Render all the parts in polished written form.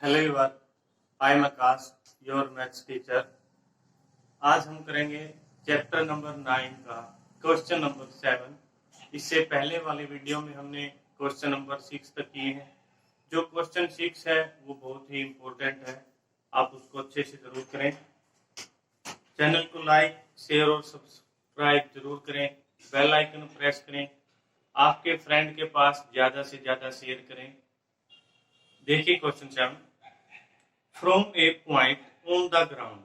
Hello everyone, I am Akash, your maths teacher. आज हम करेंगे चैप्टर नंबर 9 का क्वेश्चन नंबर 7। इससे पहले वाले वीडियो में हमने क्वेश्चन नंबर 6 तक किए हैं। जो क्वेश्चन 6 है वो बहुत ही इम्पोर्टेंट है, आप उसको अच्छे से जरूर करें। चैनल को लाइक, शेयर और सब्सक्राइब जरूर करें, बेल आइकन प्रेस करें, आपके फ्रेंड के पास ज्यादा से ज्यादा शेयर करें। देखिए question 7, from a point on the ground,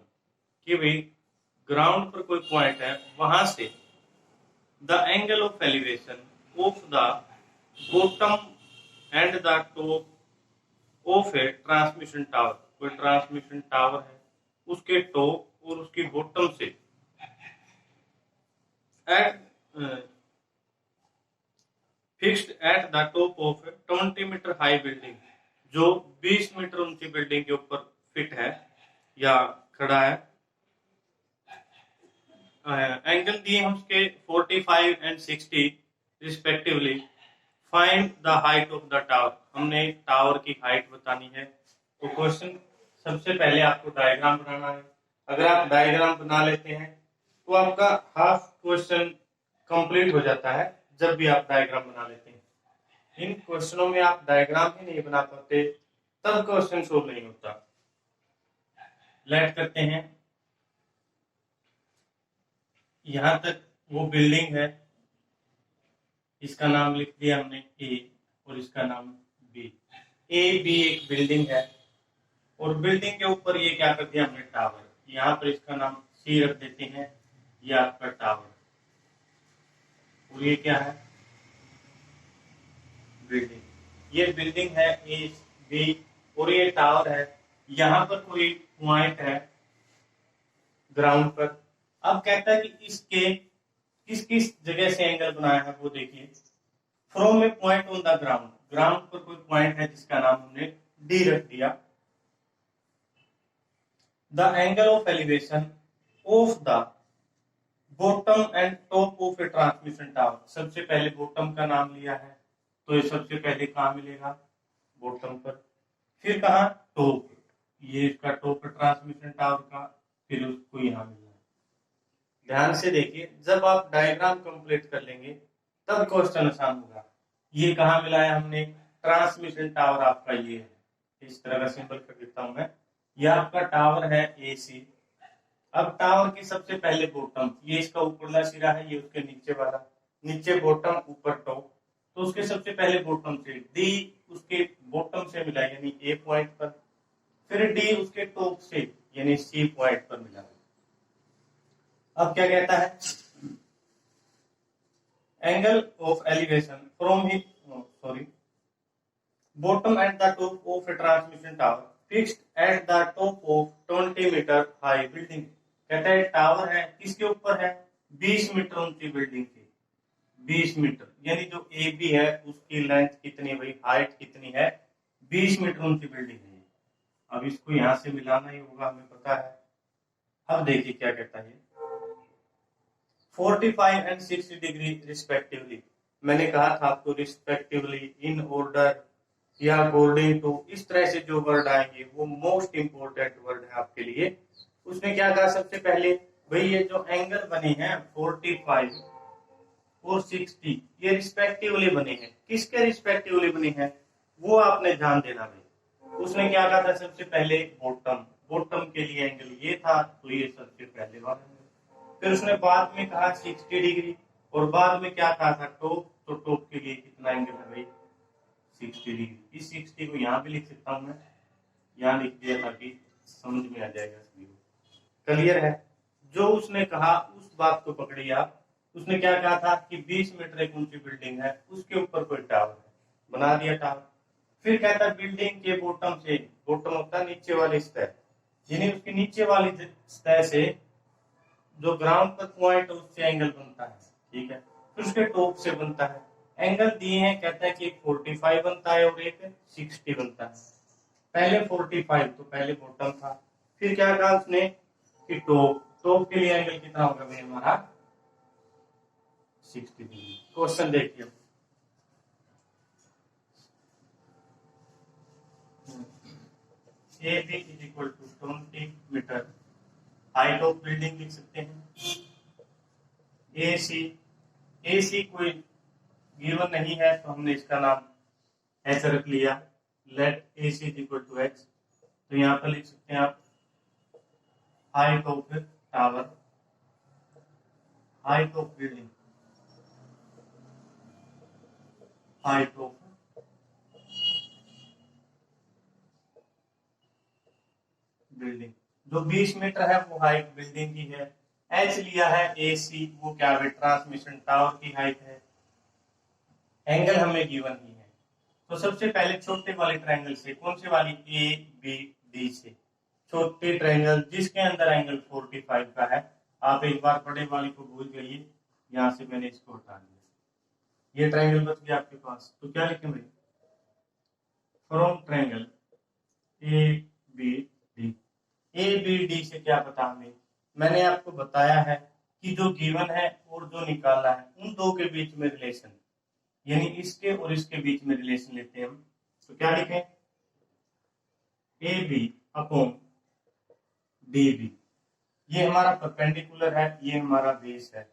कि भाई ग्राउंड पर कोई पॉइंट है, वहां से the angle of elevation of the bottom and the top of a transmission tower, कोई ट्रांसमिशन टावर है, उसके टॉप और उसकी बॉटम से at fixed at the top of 20 metre high building, जो 20 मीटर ऊंची बिल्डिंग के ऊपर फिट है या खड़ा है। एंगल दिए हम उसके 45 and 60 respectively. Find the height of the tower, हमने टावर की हाइट बतानी है। तो क्वेश्चन सबसे पहले आपको डायग्राम बनाना है। अगर आप डायग्राम बना लेते हैं तो आपका हाफ क्वेश्चन कंप्लीट हो जाता है। जब भी आप डायग्राम बना लेते हैं, इन क्वेश्चनों में आप डायग्राम ही नहीं बना पाते तब क्वेश्चन सोल्व नहीं होता। लेट करते हैं, यहां तक वो बिल्डिंग है, इसका नाम लिख दिया हमने ए और इसका नाम बी। ए बी एक बिल्डिंग है और बिल्डिंग के ऊपर ये क्या कर दिया हमने, टावर। यहाँ पर इसका नाम सी रख देते हैं, ये आपका टावर। और ये क्या है, बिल्डिंग। ये बिल्डिंग है ए बी और ये टावर है। यहाँ पर कोई पॉइंट है ग्राउंड पर। अब कहता है कि इसके किस किस जगह से एंगल बनाया है वो देखिए। From a point on the ground, ground पर कोई पॉइंट है जिसका नाम हमने डी रख दिया। The angle of elevation of the bottom and top of a transmission tower, सबसे पहले बॉटम का नाम लिया है तो ये सबसे पहले कहाँ मिलेगा, बॉटम पर। फिर कहा टॉप, ये इसका टॉप ट्रांसमिशन टावर का, फिर उसको यहाँ मिलना है। ध्यान से देखिए, जब आप डायग्राम कंप्लीट कर लेंगे तब क्वेश्चन आसान होगा। ये कहाँ मिलाया हमने, ट्रांसमिशन टावर आपका ये है, इस तरह का सिंबल कर देता हूं मैं। ये आपका टावर है ए सी। अब टावर की सबसे पहले बॉटम, ये इसका ऊपरला सिरा है, ये उसके नीचे वाला, नीचे बॉटम ऊपर टॉप, तो उसके सबसे पहले बॉटम से डी उसके बॉटम से मिला यानी ए पॉइंट पर, फिर डी उसके टॉप से यानी सी पॉइंट पर मिला। अब क्या कहता है, angle of elevation from the bottom at the top of a transmission tower fixed at the top of 20 metre high building. कहता है टावर है, किसके ऊपर है, 20 मीटर ऊंची बिल्डिंग की। 20 मीटर यानी जो ए बी है उसकी लेंथ कितनी भाई, हाइट कितनी है, 20 मीटर ऊंची बिल्डिंग है। अब इसको यहां से मिलाना ही होगा, हमें पता है। अब देखिए क्या कहता है, 45 एंड 60 डिग्री रिस्पेक्टिवली। मैंने कहा था आपको रिस्पेक्टिवली, इन ऑर्डर या अकॉर्डिंग टू, इस तरह से जो वर्ड आएंगे वो मोस्ट इंपोर्टेंट वर्ड है आपके लिए। उसने क्या कहा सबसे पहले, भाई ये जो एंगल बने हैं 45 और 60 ये रिस्पेक्टिवली बने हैं। किसके रिस्पेक्टिवली बने हैं वो आपने ध्यान देना भाई। उसने क्या कहा था सबसे पहले, बॉटम, बॉटम के लिए एंगल ये था तो ये सबसे पहले वाला। फिर उसने बाद में कहा 60 डिग्री और बाद में क्या कहा था, टॉप, तो टॉप के लिए कितना एंगल है भाई, 60 डिग्री। इस 60 को यहाँ भी लिख सकता हूँ मैं, यहाँ लिख दिया ताकि समझ में आ जाएगा सभी को। क्लियर है, जो उसने कहा उस बात को पकड़िए आप। उसने क्या कहा था कि 20 मीटर एक ऊंची बिल्डिंग है, उसके ऊपर कोई टावर है, बना दिया टावर। फिर कहता है बिल्डिंग के बॉटम से, बॉटम होता है नीचे वाली सतह, यानी उसके नीचे वाली सतह से जो ग्राउंड पर पॉइंट है उससे एंगल बनता है, ठीक है। फिर उसके टॉप से बनता है, एंगल दिए हैं, कहता है कि एक 45 बनता है और एक 60 बनता है। पहले 45 तो पहले बॉटम था, फिर क्या कहा उसने कि टॉप, टॉप के लिए एंगल कितना होगा भाई हमारा, 60 डिग्री। क्वेश्चन देखिए, A B is equal to 20 metre. Height of building लिख सकते हैं। ए सी कोई गिवन नहीं है तो हमने इसका नाम एच रख लिया। Let A C is equal to H. तो यहाँ पर लिख सकते हैं आप height of tower, height of building, height of building. जो 20 मीटर है वो हाइट बिल्डिंग की है। एच लिया है ए सी, वो क्या है, ट्रांसमिशन टावर की हाइट है। एंगल हमें गिवन ही है। तो सबसे पहले छोटे वाले ट्रायंगल से, कौन से वाली, ए बी डी से, छोटे ट्रायंगल जिसके अंदर एंगल 45 का है। आप एक बार बड़े वाले को भूल जाइए, यहां से मैंने इसको हटा दिया, ये ट्रायंगल बच गया आपके पास। तो क्या लिखें भाई, from triangle A B D. A B D से क्या पता हमें, मैंने आपको बताया है कि जो गिवन है और जो निकाला है उन दो के बीच में रिलेशन, यानी इसके और इसके बीच में रिलेशन लेते हैं हम। तो क्या लिखें, A B upon D B. ये हमारा परपेंडिकुलर है, ये हमारा बेस है।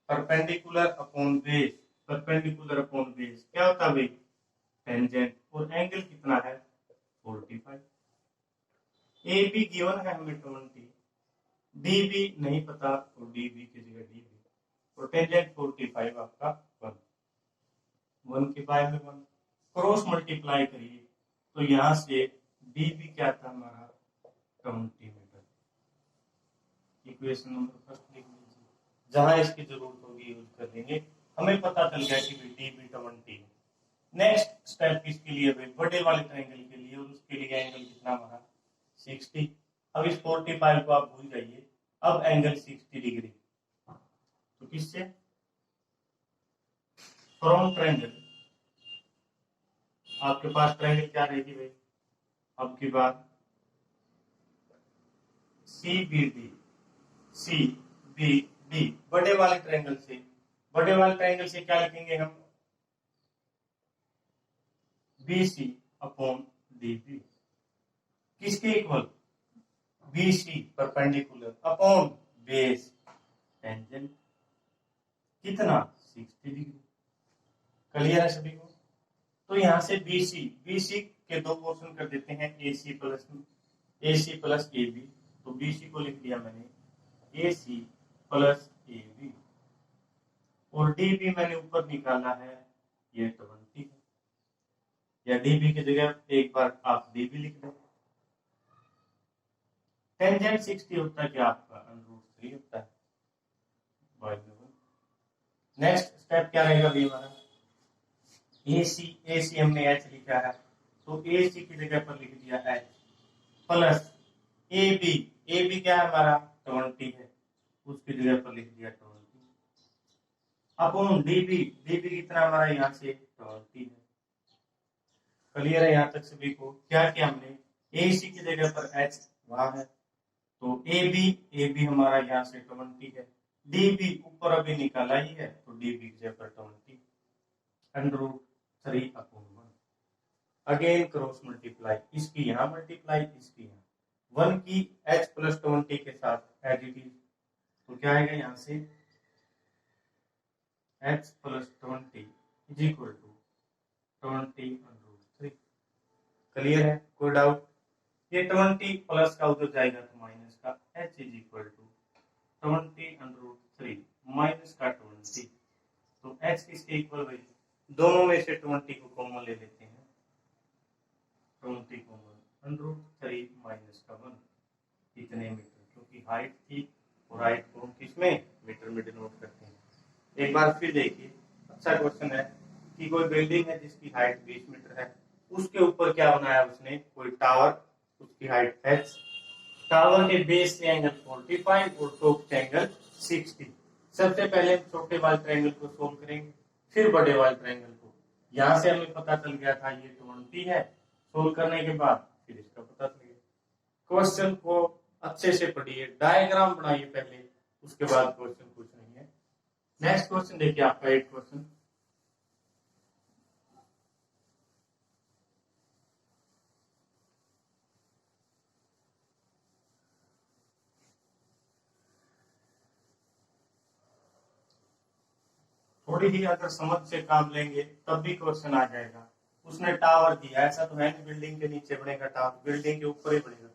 Perpendicular upon base, perpendicular upon base क्या होता है भाई, टेंजेंट। और एंगल कितना है, 45। ए बी गिवन है हमें 20, डी बी नहीं पता तो डी बी की जगह डी बी। और टेंजेंट 45 आपका 1, 1 के बाय में 1, क्रॉस मल्टीप्लाई करिए तो यहां से डी बी क्या था हमारा 20 मीटर। इक्वेशन नंबर फर्स्ट लिख लीजिए, जहां इसकी जरूरत होगी यूज कर लेंगे। हमें पता चल गया कि डी बी 20। नेक्स्ट स्टेप किसके लिए भाई, बड़े वाले ट्रायंगल के लिए, और उसके लिए एंगल कितना हमारा 60। अब इस 45 को आप भूल जाइए, अब एंगल 60 डिग्री। तो किससे, फ्रॉम ट्रायंगल, आपके पास ट्रायंगल क्या रहेगी भाई, अब की बात C B D, C B D, बड़े वाले ट्रायंगल से, बड़े वाले ट्रायंगल से क्या लिखेंगे हम, B C upon D B. किसके equal, B C perpendicular upon base tangent, कितना 60 डिग्री। क्लियर है सभी को। तो यहां से बीसी के दो पोर्शन कर देते हैं, ए सी प्लस ए बी। तो बीसी को लिख दिया मैंने ए सी प्लस ए बी, और डी बी मैंने ऊपर निकाला है, ये 20 है। या डी बी की जगह एक बार आप डी बी लिख दें। टेंजेंट 60 होता है क्या आपका, √3 होता है। नेक्स्ट स्टेप क्या रहेगा भी हमारा, ए सी हमने एच लिखा है, तो ए सी की जगह पर लिख दिया एच, प्लस ए बी क्या है हमारा 20 है, उसकी जगह पर लिख दिया 20, अपॉन डी बी कितना हमारा यहाँ से 20 है। क्लियर है यहाँ तक सभी को। क्या किया हमने, ए सी की जगह पर एच वहां है, तो ए बी हमारा यहाँ से 20 है, डी बी ऊपर अभी निकाला ही है, तो डी बी की जगह पर 20, √3 अपॉन 1। अगेन क्रॉस मल्टीप्लाई, इसकी यहाँ मल्टीप्लाई, इसकी यहाँ 1 की h प्लस 20 के साथ एज इट इज। तो क्या आएगा यहाँ से, h plus 20 is equal to 20 √3। Clear है, कोई डाउट। ये 20 प्लस का उधर जाएगा तो माइनस का, h is equal to 20 √3 minus का 20। तो h किसके इक्वल भाई, दोनों में से 20 को कॉमन ले लेते हैं, 20 कॉमन, √3 माइनस का 1, इतने मीटर, क्योंकि हाइट थी और हाइट को हम किसमें, मीटर में डिनोट करते हैं। एक बार फिर देखिए, अच्छा क्वेश्चन है कि कोई बिल्डिंग है जिसकी हाइट 20 मीटर है, उसके ऊपर क्या बनाया उसने, कोई टावर, उसकी हाइट h, टावर के बेस से एंगल 45 और टॉप से एंगल 60। सबसे पहले हम छोटे वाले ट्रायंगल को सोल्व करेंगे, फिर बड़े वाले ट्रायंगल को। यहां से हमें पता चल गया था ये 20 है, सोल्व करने के बाद फिर इसका पता चल गया। क्वेश्चन को अच्छे से पढ़िए, डायग्राम बनाइए पहले, उसके बाद क्वेश्चन कुछ नहीं है। नेक्स्ट क्वेश्चन देखिए आपका 8 क्वेश्चन, थोड़ी ही अगर समझ से काम लेंगे तब भी क्वेश्चन आ जाएगा। उसने टावर दिया, ऐसा तो है नहीं बिल्डिंग के नीचे बनेगा टावर, बिल्डिंग के ऊपर ही बनेगा।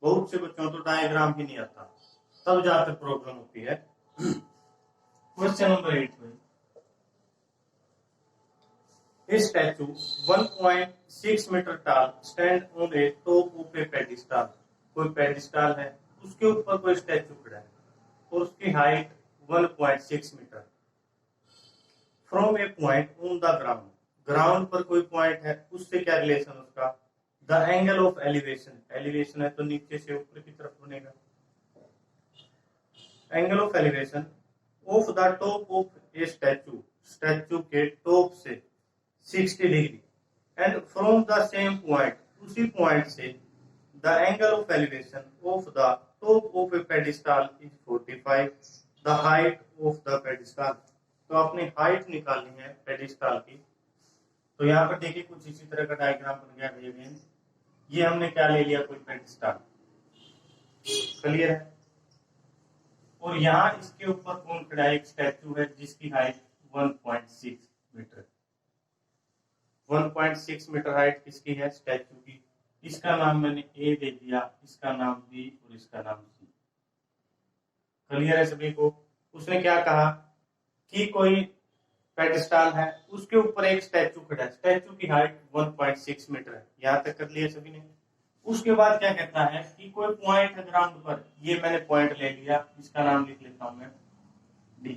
बहुत से बच्चों तो डायग्राम भी नहीं आता, तब जाकर प्रॉब्लम होती है। क्वेश्चन नंबर 8 में, A statue 1.6 मीटर tall stand on a top of a pedestal। कोई पेडिस्टल है, उसके ऊपर कोई स्टैचू खड़ा है और उसकी height 1.6 metre. From a point on the ground, ground पर कोई पॉइंट है, उससे क्या रिलेशन उसका। The angle of elevation, elevation है तो नीचे से ऊपर की तरफ बनेगा। Angle of elevation of the top of a statue, statue के टॉप से 60 degree. And from the same point, उसी पॉइंट से the angle of elevation of the top of A pedestal is 45। The height of the pedestal, तो आपने height निकालनी है pedestal की। तो यहाँ पर देखिए कुछ इसी तरह का डायग्राम बन गया भैया। ये हमने क्या ले लिया, कोई पेडिस्टल, क्लियर है। और यहाँ इसके ऊपर कौन खड़ा है, एक स्टैचू है जिसकी हाइट 1.6 मीटर। 1.6 मीटर हाइट किसकी है, स्टैचू की। इसका नाम मैंने ए दे दिया, इसका नाम बी और इसका नाम सी। क्लियर है सभी को। उसने क्या कहा कि कोई पेडिस्टल है, उसके ऊपर एक स्टैचू खड़ा है, स्टैचू की हाइट 1.6 मीटर है। यहां तक कर लिया सभी ने। उसके बाद क्या कहता है कि कोई पॉइंट है ग्राउंड पर, ये मैंने पॉइंट ले लिया, इसका नाम लिख लेता हूं मैं डी।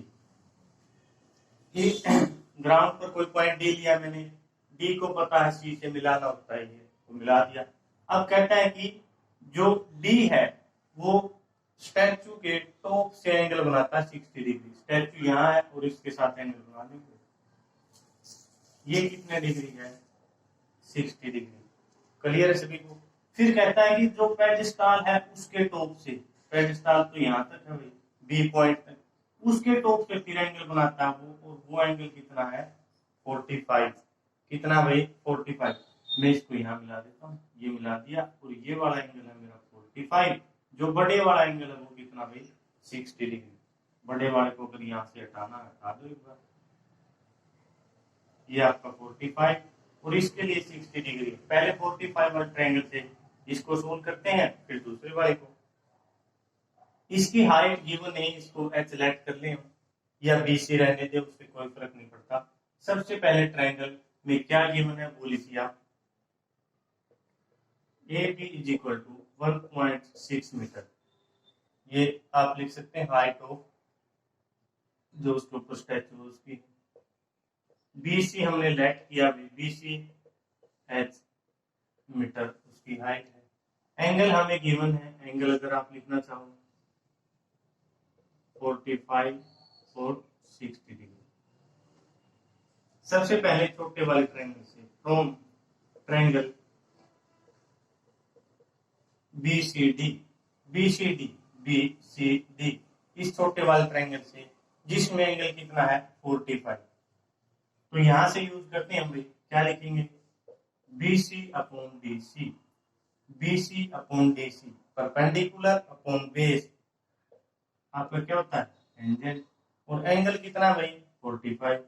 ग्राउंड पर कोई पॉइंट डी लिया मैंने, डी को पता है सी से मिलाना होता है, ये तो मिला दिया। अब कहता है कि जो डी है वो स्टैचू के टॉप से एंगल बनाता है 60 डिग्री। स्टैचू यहाँ है और इसके साथ एंगल बनाने को, ये कितने डिग्री है, 60 डिग्री। क्लियर है सभी को। फिर कहता है कि जो पेडिस्टल है उसके टॉप से, पेडिस्टल तो यहाँ तक है भाई, बी पॉइंट तक, उसके टॉप से फिर एंगल बनाता है वो, और वो एंगल कितना है, 45। कितना भाई, 45। मैं इसको यहाँ मिला देता हूँ, ये मिला दिया, और ये वाला एंगल है मेरा 45। जो बड़े वाला एंगल है वो कितना भाई, 60 डिग्री। बड़े वाले को अगर यहाँ से हटाना, हटा दो एक बार, ये आपका 45 और इसके लिए 60 डिग्री। पहले 45 वाले ट्रायंगल से इसको सोल्व करते हैं, फिर दूसरे वाले को। इसकी हाइट गिवन नहीं, इसको एच लेट कर ले या बी सी रहने दे, उससे कोई फर्क नहीं पड़ता। सबसे पहले ट्रायंगल में क्या गिवन है वो लिखिए आप, A B is equal to 1.6 metre. ये आप लिख सकते हैं हाइट ऑफ जो उसके ऊपर स्टैचू उसकी। बी सी हमने लेट किया, बी सी एच मीटर उसकी हाइट है। एंगल हमें गिवन है, एंगल अगर आप लिखना चाहो 45 और 60 डिग्री। सबसे पहले छोटे वाले ट्रायंगल से, from triangle BCD, BCD, BCD, इस छोटे वाले ट्रायंगल से जिसमें एंगल कितना है 45। तो यहां से यूज करते हैं हम भाई, क्या लिखेंगे, BC upon DC, BC upon DC, perpendicular upon base, आपका क्या होता है टेंजेंट। और एंगल कितना भाई 45।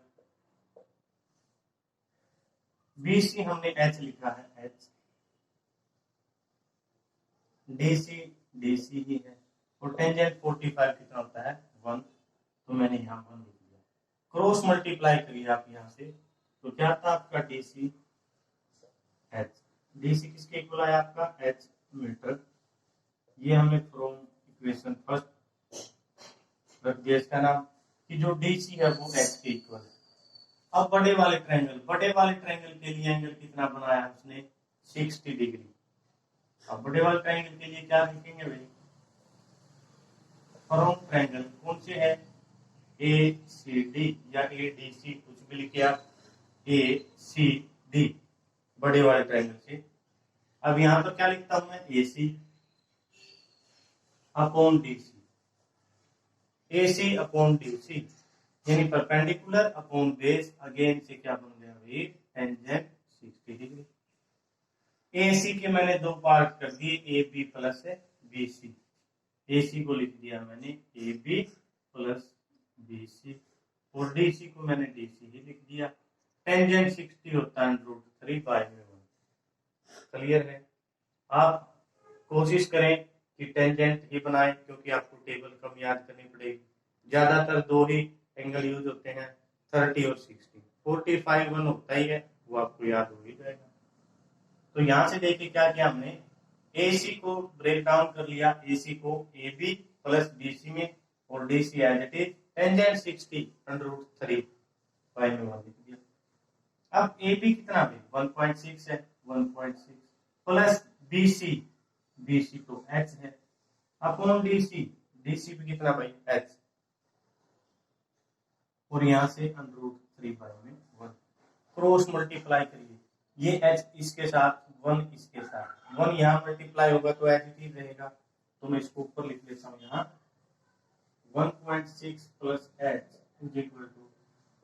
BC हमने H लिखा है, H, DC DC ही है, और टेंजेंट 45 कितना होता है 1, तो मैंने यहाँ 1 लिख दिया। क्रॉस मल्टीप्लाई करिए आप यहाँ से, तो क्या था आपका DC H, DC किसके इक्वल आया आपका H मीटर। ये हमने फ्रॉम इक्वेशन फर्स्ट रख दिया इसका नाम कि जो DC है वो H के इक्वल है। अब बड़े वाले ट्रायंगल के लिए एंगल कितना बनाया उसने 60 डिग्री। अब बड़े वाले ट्रायंगल के लिए क्या लिखेंगे भाई, फ्रॉम ट्रायंगल कौन से है ACD या ADC, कुछ भी लिखिए आप, ACD बड़े वाले ट्रायंगल से। अब यहां पर क्या लिखता हूं मैं, AC upon DC, AC upon DC, यानी परपेंडिकुलर अपॉन बेस, अगेन से क्या बन गया भाई टेंजेंट 60 डिग्री। AC के मैंने दो पार्ट कर दिए, AB प्लस BC। AC को लिख दिया मैंने AB प्लस BC, और डीसी को मैंने डीसी ही लिख दिया। टेंजेंट 60 होता है √3 पाई में 1। क्लियर है? आप कोशिश करें कि टेंजेंट ही बनाएं, क्योंकि आपको टेबल कम याद करनी पड़ेगी। ज्यादातर दो ही एंगल यूज होते हैं, 30 और 60। 45 1 होता ही है, वो आपको याद हो ही जाएगा। तो यहां से देखिए क्या किया हमने, AC को ब्रेक डाउन कर लिया, AC को AB प्लस BC में, और DC as it is tangent 60 √3 pi में 1 लिख दिया। अब AB कितना है, 1.6 है, 1.6 प्लस BC तो H है, अपॉन DC भी कितना भाई, H, और यहां से √3 पाई में 1। क्रॉस मल्टीप्लाई करिए, ये H इसके साथ, 1 इसके साथ, 1 यहाँ मल्टीप्लाई होगा तो एज इट इज रहेगा, तो मैं इसको ऊपर लिख लेता हूँ यहाँ 1.6 plus H is equal to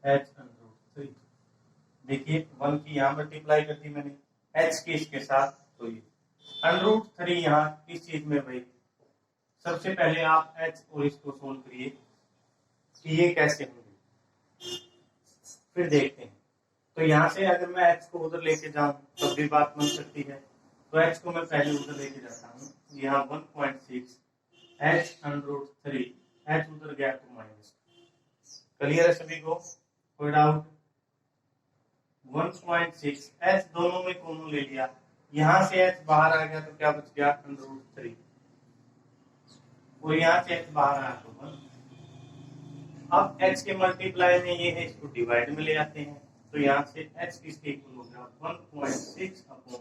H √3। देखिए 1 की यहाँ मल्टीप्लाई कर दी मैंने, H की इसके साथ, तो ये √3 यहाँ किस चीज में भाई, सबसे पहले आप H और इसको सोल्व करिए कि ये कैसे होंगे, फिर देखते हैं। तो यहाँ से अगर मैं H को उधर लेके जाऊं तब भी बात बन सकती है, तो H को मैं पहले उधर लेके जाता हूँ, यहाँ 1.6 H √3, H उधर गया तो माइनस। क्लियर है सभी को, कोई डाउट? 1.6 H दोनों में कॉमन ले लिया, यहाँ से H बाहर आ गया तो क्या बच गया, √3, और यहाँ से H बाहर आया तो 1। अब H के मल्टीप्लाई में ये है, इसको डिवाइड में ले आते हैं, तो यहाँ से H किसके इक्वल हो गया, 1.6 अपॉन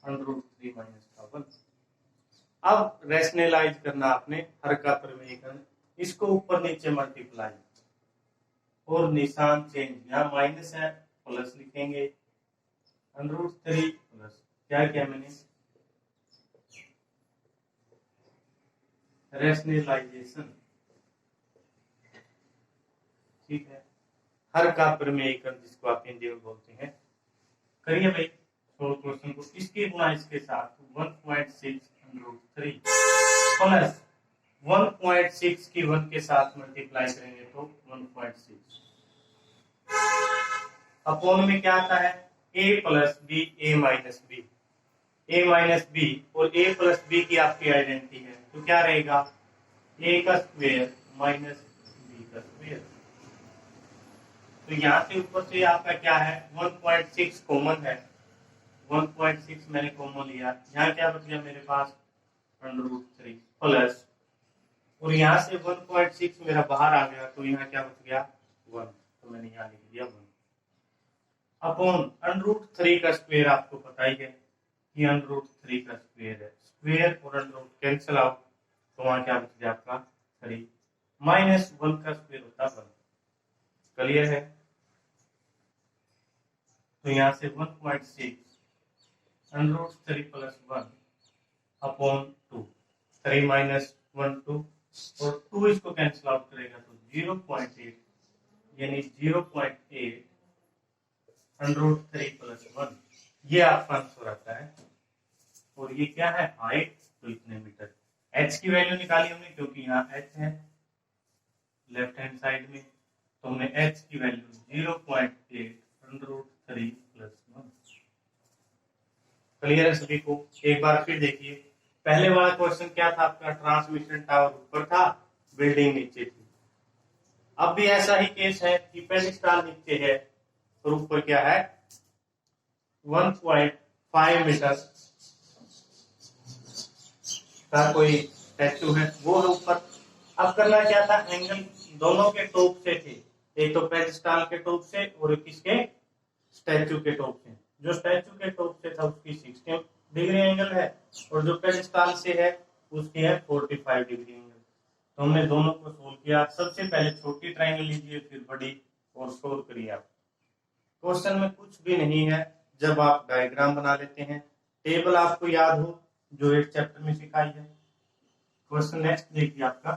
√3 माइनस का 1। अब रैशनलाइज करना आपने, हर का परिमेयकरण, इसको ऊपर नीचे मल्टीप्लाई और निशान चेंज, यहाँ माइनस है प्लस लिखेंगे, √3 प्लस क्या किया मैंने, रैशनलाइजेशन, ठीक है, हर का परिमेयकरण जिसको आप हिंदी में बोलते हैं। करिए भाई सोल्व क्वेश्चन को, इसके गुणा इसके साथ 1.6 √3 प्लस 1.6 की 1 के साथ मल्टीप्लाई करेंगे तो 1.6 अपॉन में क्या आता है, A plus B, A minus B, A minus B, और A प्लस बी की आपकी आइडेंटिटी है, तो क्या रहेगा, A का स्क्वायर माइनस B का स्क्वायर। तो यहाँ से ऊपर से आपका क्या है, 1.6 कॉमन है, 1.6 मैंने कॉमन लिया, यहाँ क्या बच गया मेरे पास, √3 प्लस, और यहाँ से 1.6 मेरा बाहर आ गया, तो यहाँ क्या बच गया, 1, तो मैंने यहाँ लिख दिया 1 अपॉन √3 का स्क्वायर, आपको पता ही है कि √3 का स्क्वायर है, स्क्वायर और √ कैंसिल आउट, तो वहां क्या बच गया आपका 3, माइनस 1 का स्क्वायर होता है 1। क्लियर है? तो यहाँ से 1.6 √3 प्लस 1 अपॉन 2, 3 माइनस 1 2, और 2 इसको कैंसिल आउट करेगा तो 0.8, यानी 0.8 √3 प्लस 1, ये आपका आंसर आता है। और ये क्या है, हाइट, तो इतने मीटर। H की वैल्यू निकाली हमने, क्योंकि यहाँ H है लेफ्ट हैंड साइड में, तो हमने H की वैल्यू 0.8 √3 प्लस 1। क्लियर है सभी को? एक बार फिर देखिए, पहले वाला क्वेश्चन क्या था आपका, ट्रांसमिशन टावर ऊपर था, बिल्डिंग नीचे थी। अब भी ऐसा ही केस है कि पेडिस्टल नीचे है और ऊपर क्या है, 1.5 मीटर का कोई स्टैचू है, वो है ऊपर। अब करना क्या था, एंगल दोनों के टॉप से थे, एक तो पेडिस्टल के टॉप से और किसके, स्टैचू के टॉप से। जो स्टैचू के टॉप से था उसकी 60 डिग्री एंगल है, और जो पेडिस्टल से है उसकी है 45 डिग्री एंगल। तो हमने दोनों को सोल्व किया। सबसे पहले छोटी ट्रायंगल लीजिए, फिर बड़ी, और सोल्व करिए आप। क्वेश्चन में कुछ भी नहीं है जब आप डायग्राम बना लेते हैं, टेबल आपको याद हो जो 8 चैप्टर में सिखाई है। क्वेश्चन नेक्स्ट देखिए आपका,